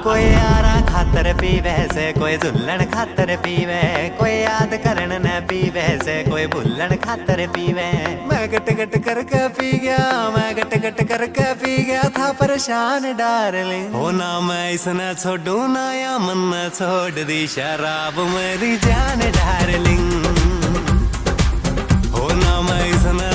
कोई यारा खातर पीवे से, कोई झुल्लन खातर पीवे, कोई याद करन न पीवे से, कोई भुल्लन खातर पीवे। मैं गट गट करके पी गया, मैं गट गट करके पी गया था परेशान डार्लिंग। हो ना मैं इसने छोड़ू ना या मन न छोड़ दी शराब मेरी जान डार्लिंग। हो ना मैं इसने